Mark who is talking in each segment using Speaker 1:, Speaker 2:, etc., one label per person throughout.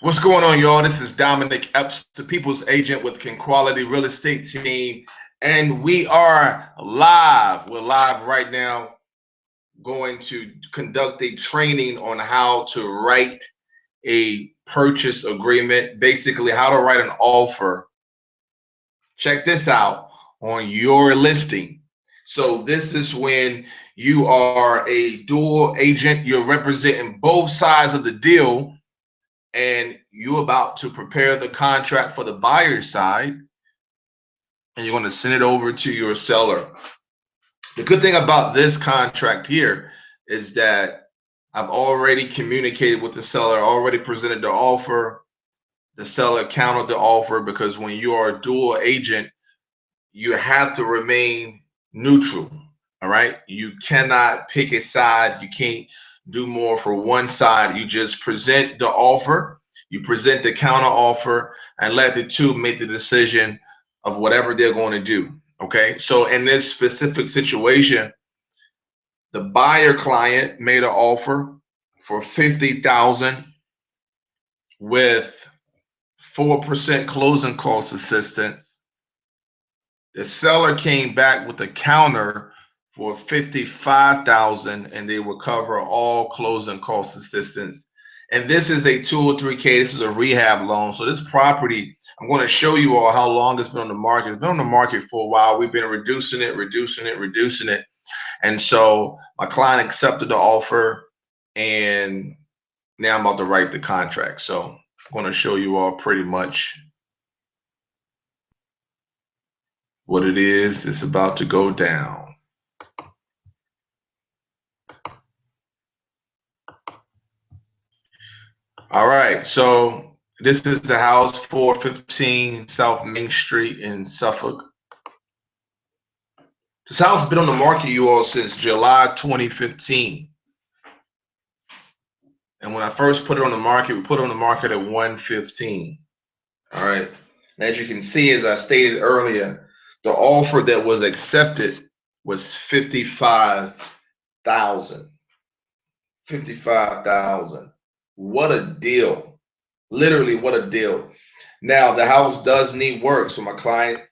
Speaker 1: What's going on, y'all? This is Domenick Epps, the People's Agent with King Quality Real Estate Team, and we are live. We're live right now, going to conduct a training on how to write a purchase agreement, basically how to write an offer. Check this out on your listing. So this is when you are a dual agent, you're representing both sides of the deal, and you're about to prepare the contract for the buyer's side, and you're going to send it over to your seller. The good thing about this contract here is that I've already communicated with the seller, already presented the offer. The seller countered the offer, because when you are a dual agent, you have to remain neutral. All right, you cannot pick a side. You can't do more for one side. You just present the offer, you present the counter offer, and let the two make the decision of whatever they're going to do. Okay, so in this specific situation, the buyer client made an offer for $50,000 with 4% closing cost assistance. The seller came back with a counter for $55,000, and they will cover all closing cost assistance. And this is a 203K. This is a rehab loan. So this property, I'm going to show you all how long it's been on the market. It's been on the market for a while. We've been reducing it. And so my client accepted the offer, and now I'm about to write the contract. So I'm going to show you all pretty much what it is. It's about to go down. All right, so this is the house, 415 South Main Street in Suffolk. This house has been on the market, you all, since July 2015. And when I first put it on the market, we put it on the market at 115. All right. And as you can see, as I stated earlier, the offer that was accepted was $55,000. $55,000. What a deal. Literally, what a deal. Now, the house does need work. So my client,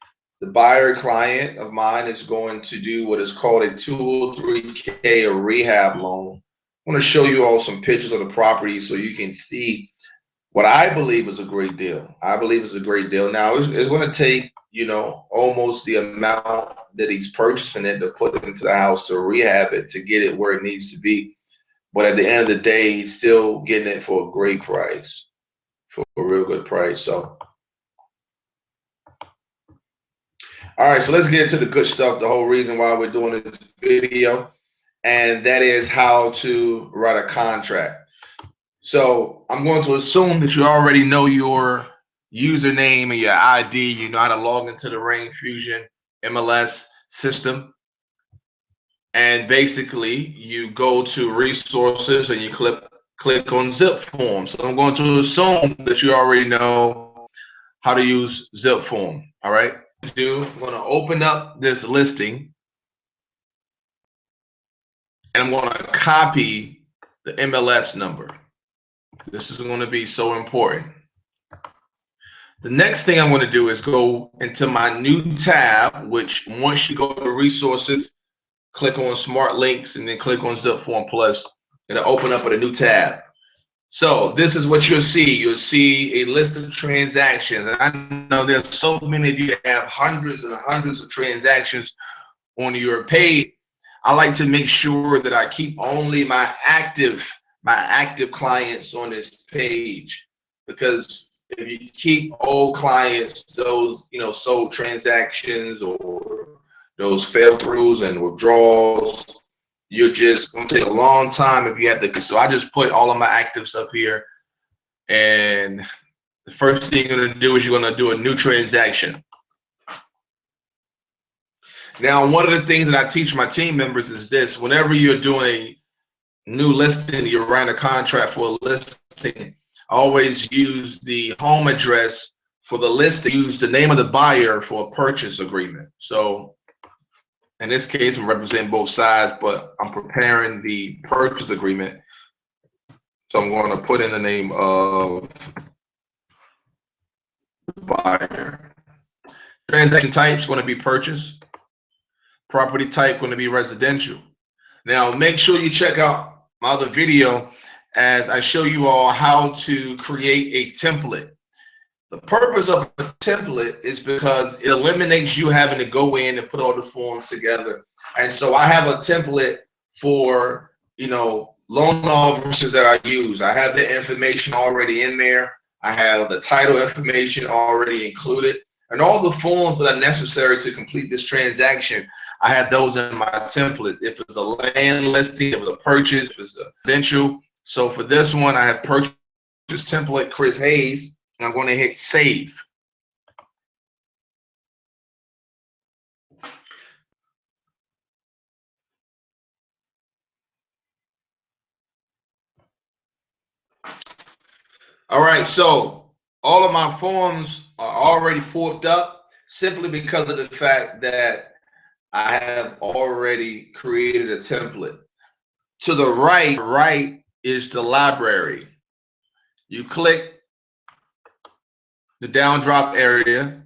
Speaker 1: the buyer client of mine, is going to do what is called a 203K, a rehab loan. I want to show you all some pictures of the property so you can see what I believe is a great deal. I believe it's a great deal. Now, it's going to take, almost the amount that he's purchasing it to put it into the house, to rehab it, to get it where it needs to be. But at the end of the day, he's still getting it for a great price, for a real good price. So, all right, so let's get into the good stuff, the whole reason why we're doing this video, and that is how to write a contract. So I'm going to assume that you already know your username and your ID. You know how to log into the Rain Fusion MLS system. And basically, you go to resources and you click on ZipForm. So I'm going to assume that you already know how to use ZipForm. All right. I'm going to open up this listing, and I'm going to copy the MLS number. This is going to be so important. The next thing I'm going to do is go into my new tab, which once you go to resources, click on Smart Links, and then click on ZipForm Plus. It'll open up with a new tab. So this is what you'll see. You'll see a list of transactions. And I know there's so many of you have hundreds and hundreds of transactions on your page. I like to make sure that I keep only my active clients on this page, because if you keep old clients, those sold transactions or those fail throughs and withdrawals, you're just going to take a long time if you have to. So I just put all of my actives up here, and the first thing you're going to do is you're going to do a new transaction. Now, one of the things that I teach my team members is this: whenever you're doing a new listing, you're writing a contract for a listing, always use the home address for the listing. Use the name of the buyer for a purchase agreement. So in this case, I'm representing both sides, but I'm preparing the purchase agreement. So I'm going to put in the name of buyer. Transaction type is going to be purchase. Property type going to be residential. Now make sure you check out my other video as I show you all how to create a template. The purpose of a template is because it eliminates you having to go in and put all the forms together. And so I have a template for, loan officers that I use. I have the information already in there. I have the title information already included. And all the forms that are necessary to complete this transaction, I have those in my template. If it's a land listing, if it's a purchase, if it's a residential. So for this one, I have purchase template Chris Hayes. I'm going to hit save. All right, so all of my forms are already pulled up simply because of the fact that I have already created a template. To the right is the library. You click the down drop area,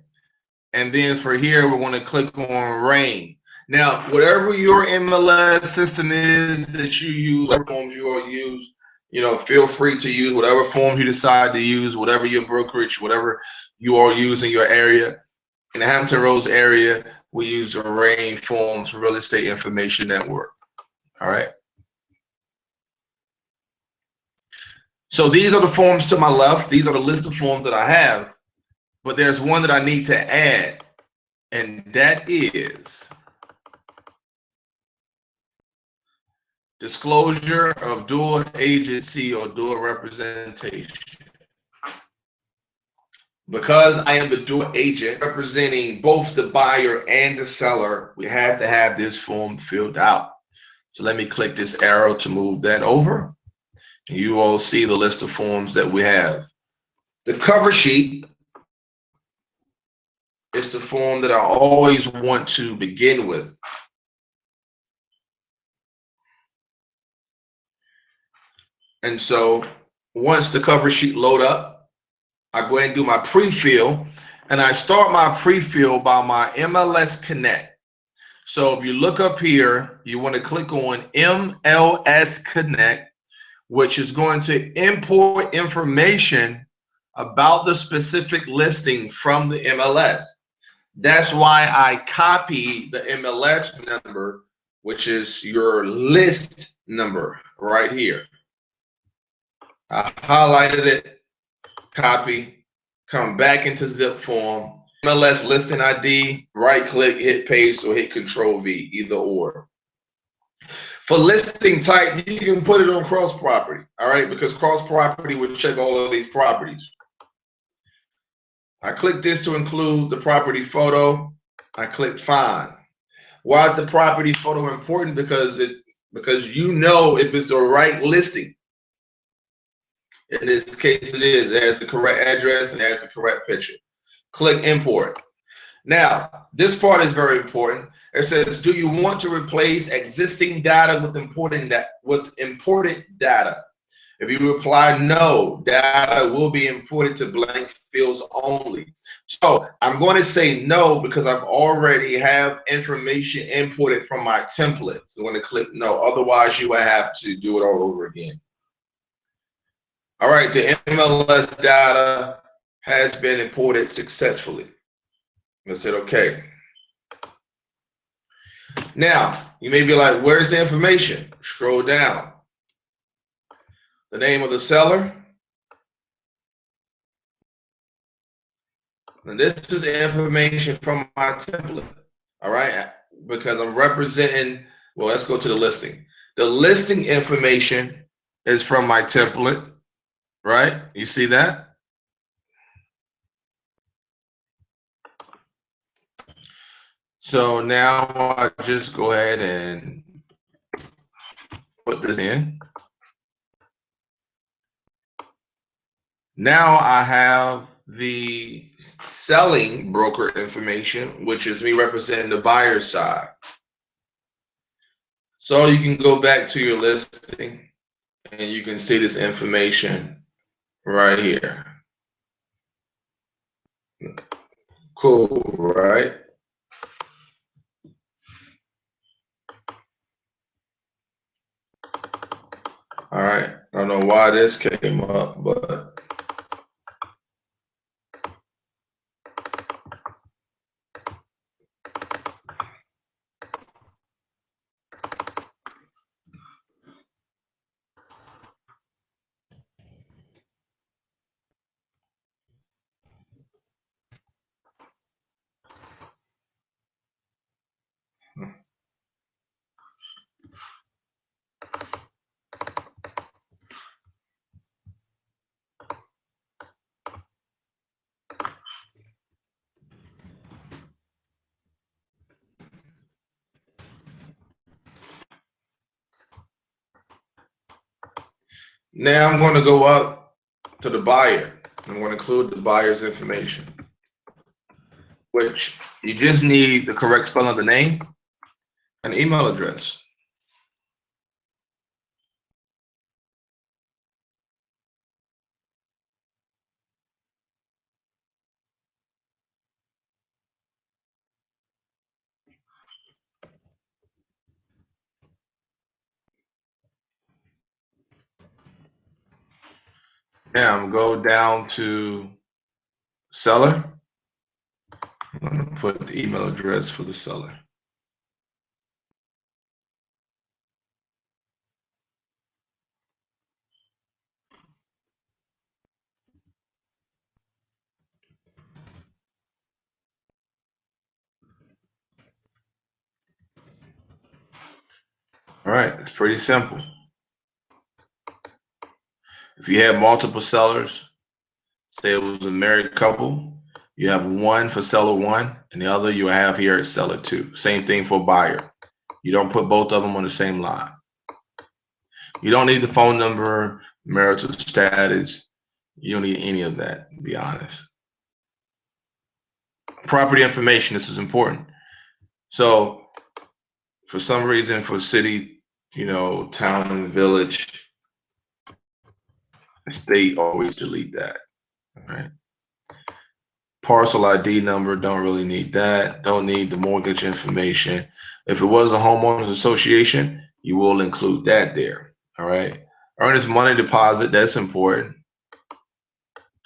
Speaker 1: and then for here, we're going to click on rain. Now, whatever your MLS system is that you use, whatever forms you all use, feel free to use whatever forms you decide to use, whatever your brokerage, whatever you all use in your area. In the Hampton Roads area, we use the Rain Forms Real Estate Information Network. All right. So these are the forms to my left. These are the list of forms that I have. But there's one that I need to add, and that is disclosure of dual agency or dual representation. Because I am the dual agent representing both the buyer and the seller, we have to have this form filled out. So let me click this arrow to move that over. And you all see the list of forms that we have. The cover sheet is the form that I always want to begin with. And so once the cover sheet load up, I go ahead and do my pre-fill, and I start my pre-fill by my MLS Connect. So if you look up here, you want to click on MLS Connect, which is going to import information about the specific listing from the MLS. That's why I copy the MLS number, which is your list number right here. I highlighted it, copy, come back into ZipForm, MLS listing ID, right click, hit paste, or hit Control V, either or. For listing type, you can put it on cross property, all right, because cross property would check all of these properties. I click this to include the property photo. I click find. Why is the property photo important? Because you know if it's the right listing. In this case, it is. It has the correct address and it has the correct picture. Click import. Now, this part is very important. It says, do you want to replace existing data with imported data? If you reply no, data will be imported to blank fields only. So I'm going to say no because I've already have information imported from my template. So I'm going to click no. Otherwise, you will have to do it all over again. All right, the MLS data has been imported successfully. I said, okay. Now, you may be like, where's the information? Scroll down. The name of the seller. And this is information from my template. All right, because I'm representing, well, let's go to the listing. The listing information is from my template, right? You see that? So now I just go ahead and put this in. Now I have the selling broker information, which is me representing the buyer side. So you can go back to your listing and you can see this information right here. Cool, right? All right. I don't know why this came up, but now I'm going to go up to the buyer. I'm going to include the buyer's information, which you just need the correct spelling of the name and email address. Now I'm going to go down to seller. I'm going to put the email address for the seller. All right, it's pretty simple. If you have multiple sellers, say it was a married couple, you have one for seller one and the other you have here at seller two. Same thing for buyer. You don't put both of them on the same line. You don't need the phone number, marital status. You don't need any of that, to be honest. Property information, this is important. So for some reason, for city, town, village, state, always delete that. All right. Parcel ID number, don't really need that. Don't need the mortgage information. If it was a homeowners association, you will include that there. All right. Earnest money deposit, that's important.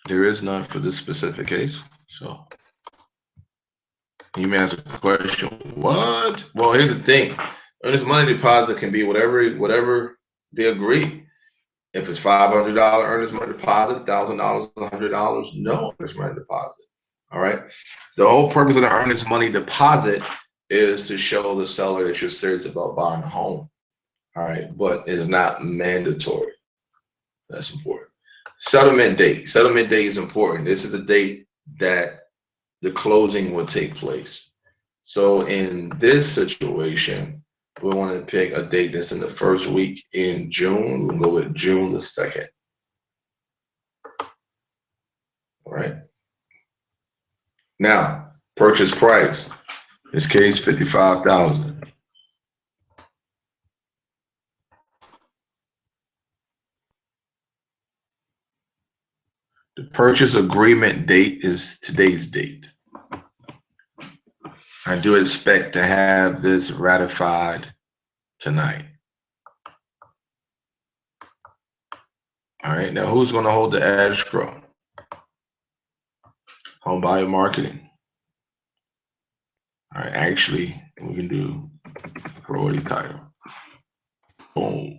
Speaker 1: There is none for this specific case. So you may ask a question, what? Well, here's the thing. Earnest money deposit can be whatever they agree. If it's $500 earnest money deposit, $1,000, $100, no earnest money deposit. All right. The whole purpose of the earnest money deposit is to show the seller that you're serious about buying a home. All right. But it's not mandatory. That's important. Settlement date. Settlement date is important. This is the date that the closing will take place. So in this situation, we want to pick a date that's in the first week in June. We'll go with June the 2nd. All right. Now, purchase price. In this case, $55,000. The purchase agreement date is today's date. I do expect to have this ratified tonight. All right, now who's going to hold the escrow? Home buyer marketing. All right, actually, we can do priority title. Boom.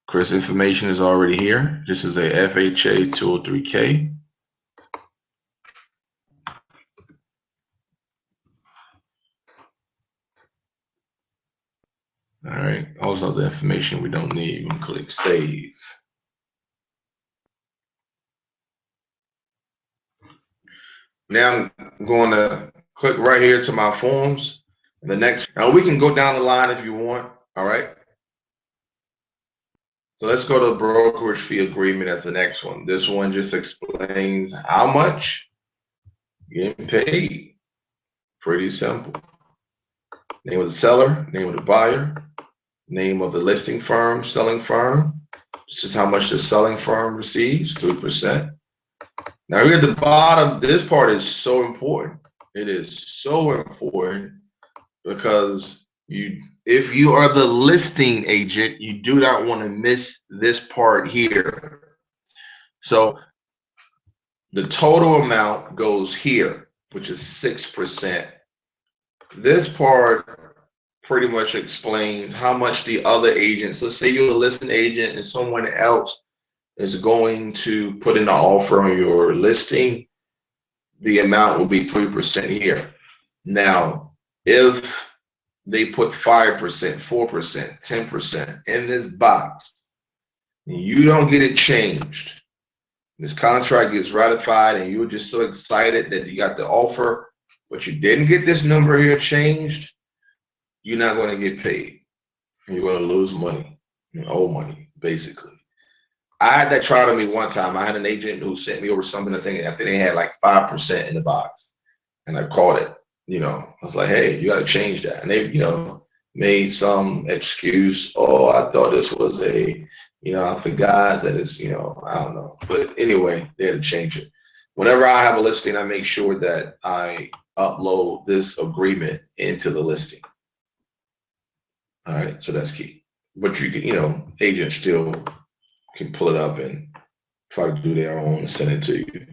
Speaker 1: Chris information is already here. This is a FHA 203K. All right, also the information we don't need. We can click save. Now I'm going to click right here to my forms. The next, now we can go down the line if you want. All right. So let's go to brokerage fee agreement as the next one. This one just explains how much you're getting paid. Pretty simple. Name of the seller, name of the buyer, name of the listing firm, selling firm. This is how much the selling firm receives, 3%. Now here at the bottom, this part is so important. It is so important because if you are the listing agent, you do not want to miss this part here. So the total amount goes here, which is 6%. This part pretty much explains how much the other agents, let's say you're a listing agent and someone else is going to put in an offer on your listing, the amount will be 3% here. Now, if they put 5%, 4%, 10% in this box, and you don't get it changed, this contract gets ratified and you're just so excited that you got the offer, but you didn't get this number here changed, you're not going to get paid. You're going to lose money, you owe money, basically. I had that tried on me one time. I had an agent who sent me over something, I think they had like 5% in the box, and I caught it. I was like, hey, you got to change that. And they, made some excuse. Oh, I thought this was I forgot that it's, I don't know. But anyway, they had to change it. Whenever I have a listing, I make sure that I upload this agreement into the listing. All right, so that's key. But you can, agents still can pull it up and try to do their own and send it to you.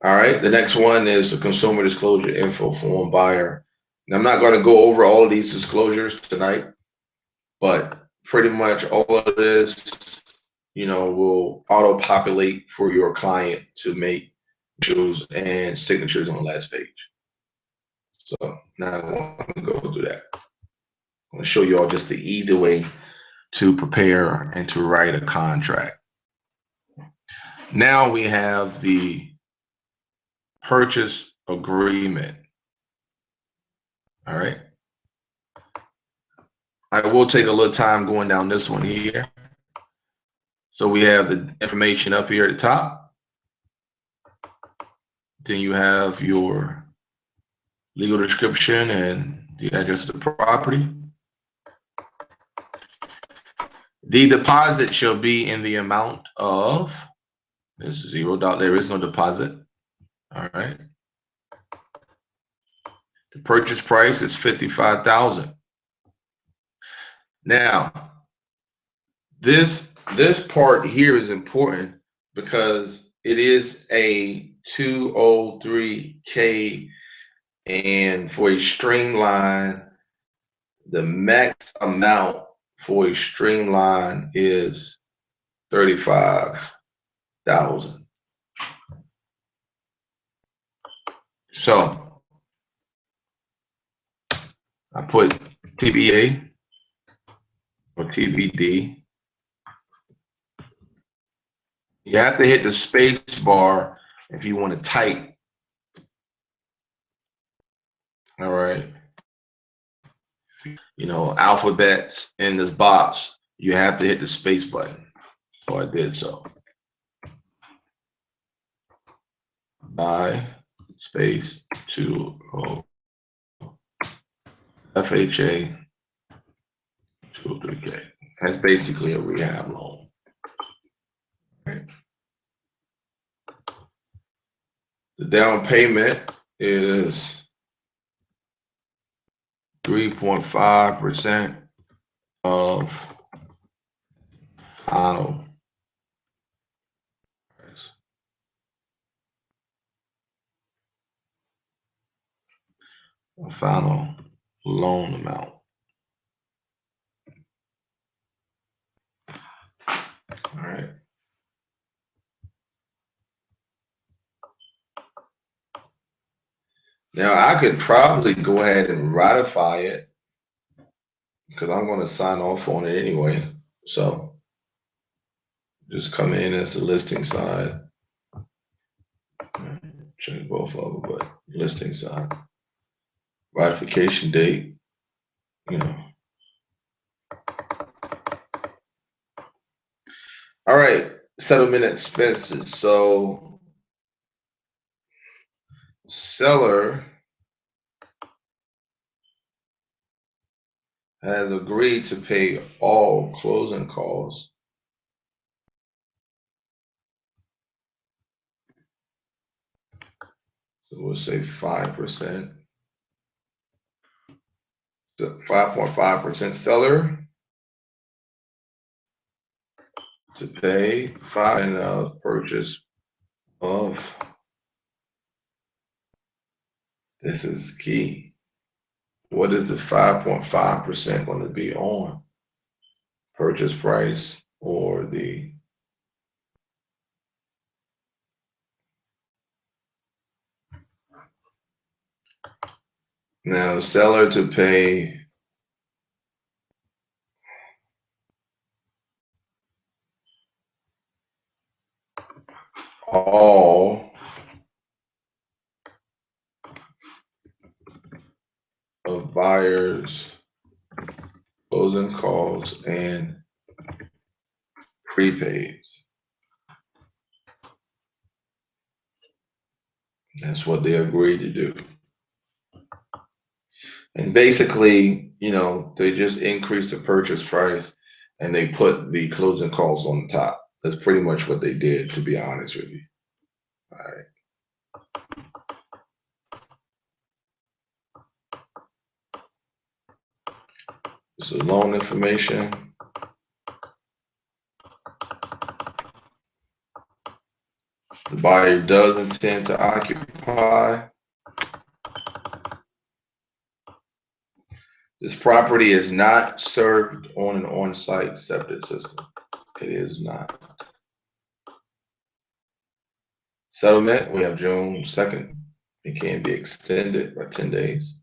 Speaker 1: All right, the next one is the consumer disclosure info form buyer. Now, I'm not going to go over all of these disclosures tonight, but pretty much all of this, will auto-populate for your client to make choose and signatures on the last page. So now I'm going to go through that. I'm going to show you all just the easy way to prepare and to write a contract. Now we have the purchase agreement. All right. I will take a little time going down this one here. So we have the information up here at the top. Then you have your legal description and the address of the property. The deposit shall be in the amount of, there's $0. There is no deposit. All right. The purchase price is $55,000. Now, this part here is important because it is a 203K, and for a streamline, the max amount for a streamline is $35,000. So I put TBA or TBD. You have to hit the space bar if you want to type. All right. Alphabets in this box, you have to hit the space button. So I did so. By space 20 FHA 203K. That's basically a rehab loan. Right. The down payment is 3.5% of final price. Final loan amount. All right. Now I could probably go ahead and ratify it because I'm going to sign off on it anyway. So just come in as the listing side. Check both of them, but listing side. Ratification date, All right, settlement expenses. So seller has agreed to pay all closing costs So we'll say 5%. 5.5% seller to pay 5% of purchase of. This is key. What is the 5.5% going to be on? Purchase price or the now the seller to pay all of buyers' closing costs and prepaids. That's what they agreed to do. And basically, you know, they just increased the purchase price and they put the closing costs on the top. That's pretty much what they did, to be honest with you. All right. This is loan information. The buyer does intend to occupy. This property is not served on an on-site septic system. It is not. Settlement, we have June 2nd. It can be extended by 10 days.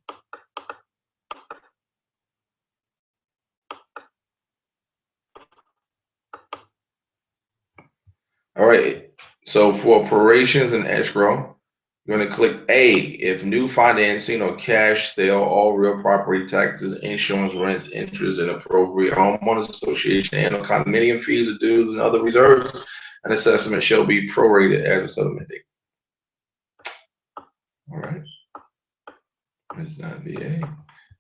Speaker 1: All right, so for operations and escrow, you're going to click A if new financing or cash sale, all real property taxes, insurance, rents, interest, and appropriate homeowners association and condominium fees or dues and other reserves and assessment shall be prorated as a settlement date. All right, it's not VA.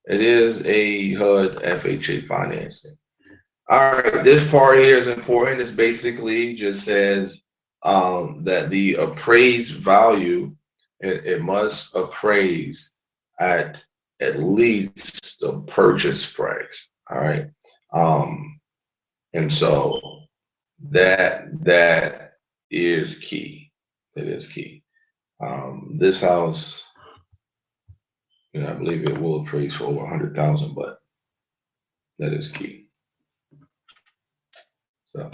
Speaker 1: It is a HUD FHA financing. All right, this part here is important. This basically just says that the appraised value, it must appraise at least the purchase price. All right, and so that is key. It is key. This house, you know, I believe it will appraise for over 100,000, but that is key. So,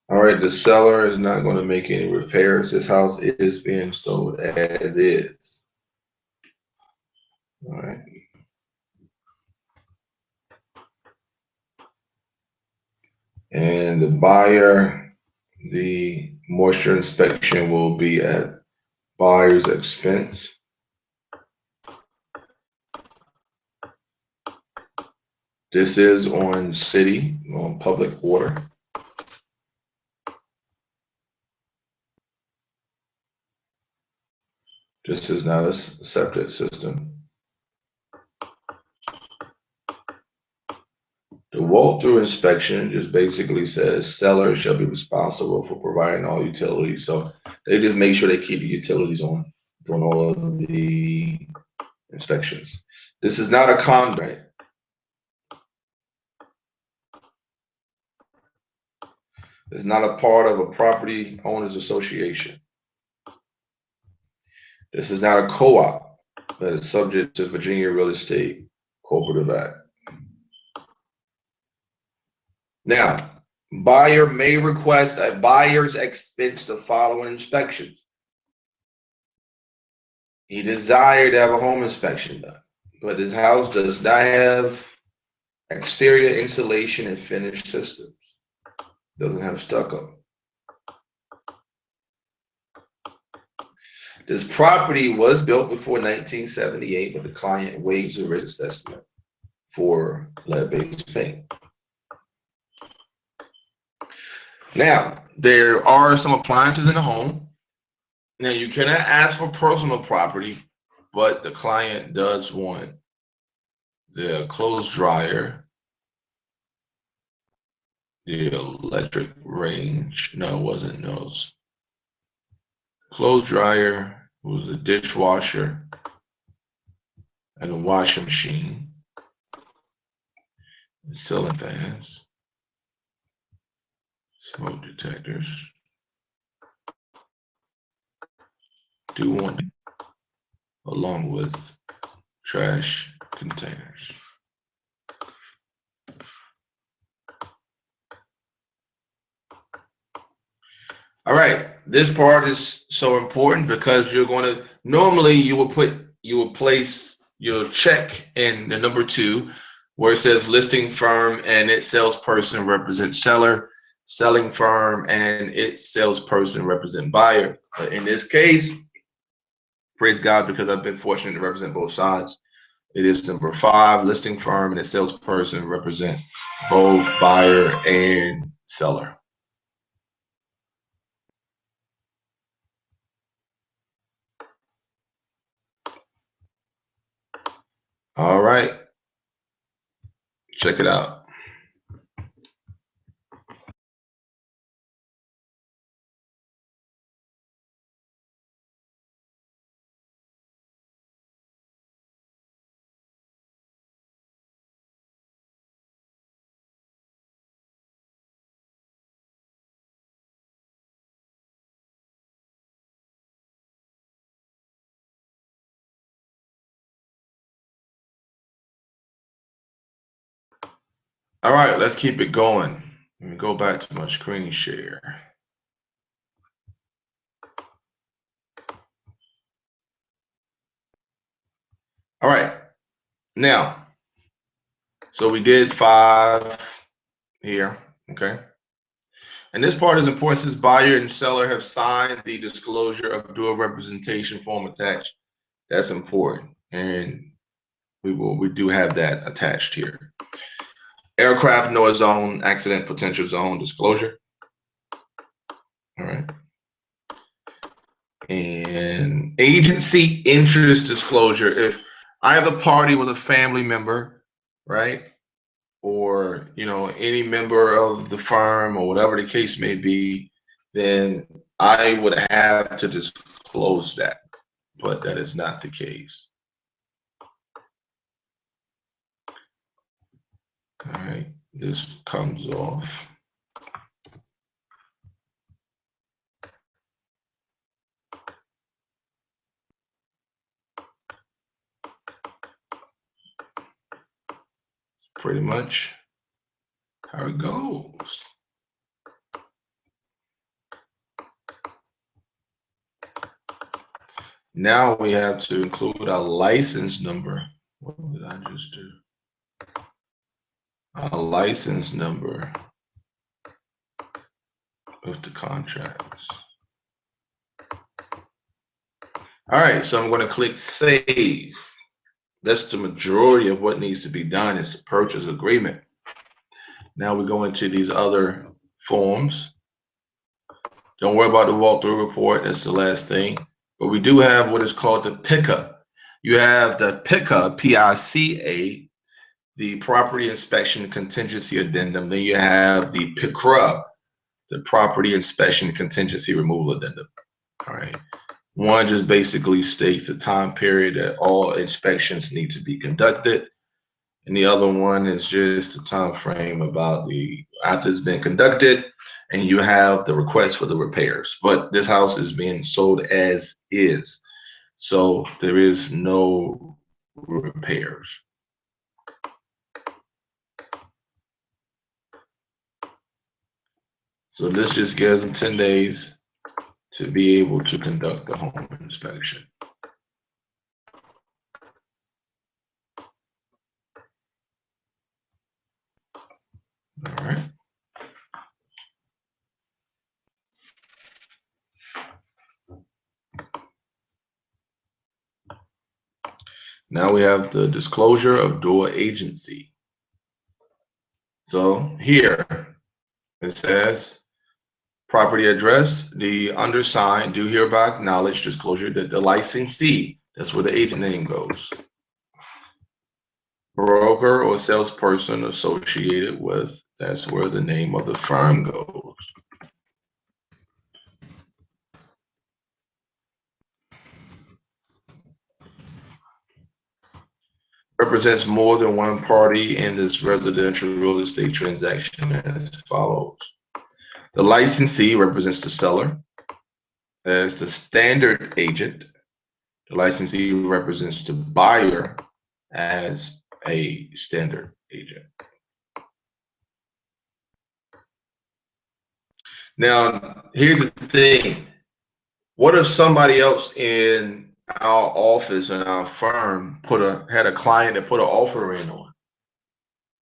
Speaker 1: all right, the seller is not going to make any repairs. This house is being sold as is. All right. And the buyer, the moisture inspection will be at buyer's expense. This is on city, on public water. This is not a septic system. The walkthrough inspection just basically says seller shall be responsible for providing all utilities. So they just make sure they keep the utilities on during all of the inspections. This is not a contract. It's not a part of a property owners association. This is not a co-op that is subject to Virginia Real Estate Cooperative Act. Now, buyer may request at buyer's expense the following inspections. He desired to have a home inspection done, but his house does not have exterior insulation and finished systems. Doesn't have stucco. This property was built before 1978, but the client waives the risk assessment for lead-based paint. Now, there are some appliances in the home. Now you cannot ask for personal property, but the client does want the clothes dryer, the electric range. No, it wasn't those. Clothes dryer was a dishwasher and a washing machine, ceiling fans, smoke detectors. Do want along with trash containers. All right, this part is so important because you're going to normally you will place your check in the number 2 where it says listing firm and its salesperson represents seller, selling firm and its salesperson represent buyer. But in this case, praise God because I've been fortunate to represent both sides. It is number 5, listing firm and its salesperson represent both buyer and seller. All right, check it out. All right, let's keep it going. Let me go back to my screen share. All right, now, so we did 5 here, okay? And this part is important since buyer and seller have signed the disclosure of dual representation form attached. That's important, and we do have that attached here. Aircraft noise zone, accident potential zone disclosure. All right. And agency interest disclosure. If I have a party with a family member, right? Or, any member of the firm or whatever the case may be, then I would have to disclose that, but that is not the case. All right, this comes off. Pretty much how it goes. Now we have to include a license number. What did I just do? A license number of the contracts. All right, so I'm going to click save. That's the majority of what needs to be done is the purchase agreement. Now we go into these other forms. Don't worry about the walkthrough report. That's the last thing. But we do have what is called the PICA. You have the PICA, P-I-C-A, the Property Inspection Contingency Addendum. Then you have the PICRA, the Property Inspection Contingency Removal Addendum. All right. One just basically states the time period that all inspections need to be conducted. And the other one is just a time frame about after it's been conducted and you have the request for the repairs. But this house is being sold as is. So there is no repairs. So this just gives them 10 days to be able to conduct the home inspection. All right. Now we have the disclosure of dual agency. So here it says property address, the undersigned do hereby acknowledge disclosure that the licensee, that's where the agent name goes, broker or salesperson associated with, that's where the name of the firm goes. Represents more than one party in this residential real estate transaction as follows. The licensee represents the seller as the standard agent. The licensee represents the buyer as a standard agent. Now, here's the thing. What if somebody else in our office and our firm had a client that put an offer in on?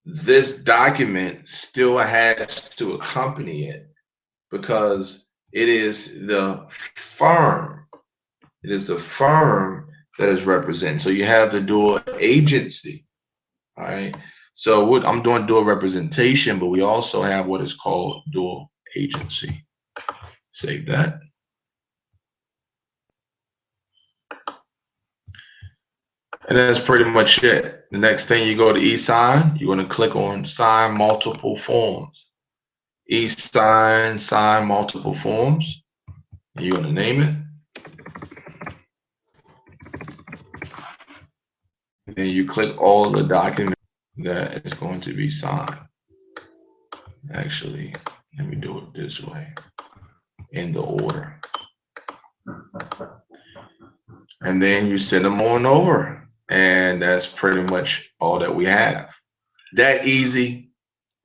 Speaker 1: This document still has to accompany it because it is the firm. It is the firm that is representing. So you have the dual agency. All right. So I'm doing dual representation, but we also have what is called dual agency. Save that. And that's pretty much it. The next thing, you go to e-sign, you're going to click on sign multiple forms. E-sign, sign multiple forms. You're going to name it. And then you click all the documents that is going to be signed. Actually, let me do it this way, in the order. And then you send them on over. And that's pretty much all that we have. That easy.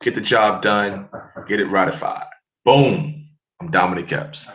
Speaker 1: Get the job done. Get it ratified. Boom. I'm Domenick Epps.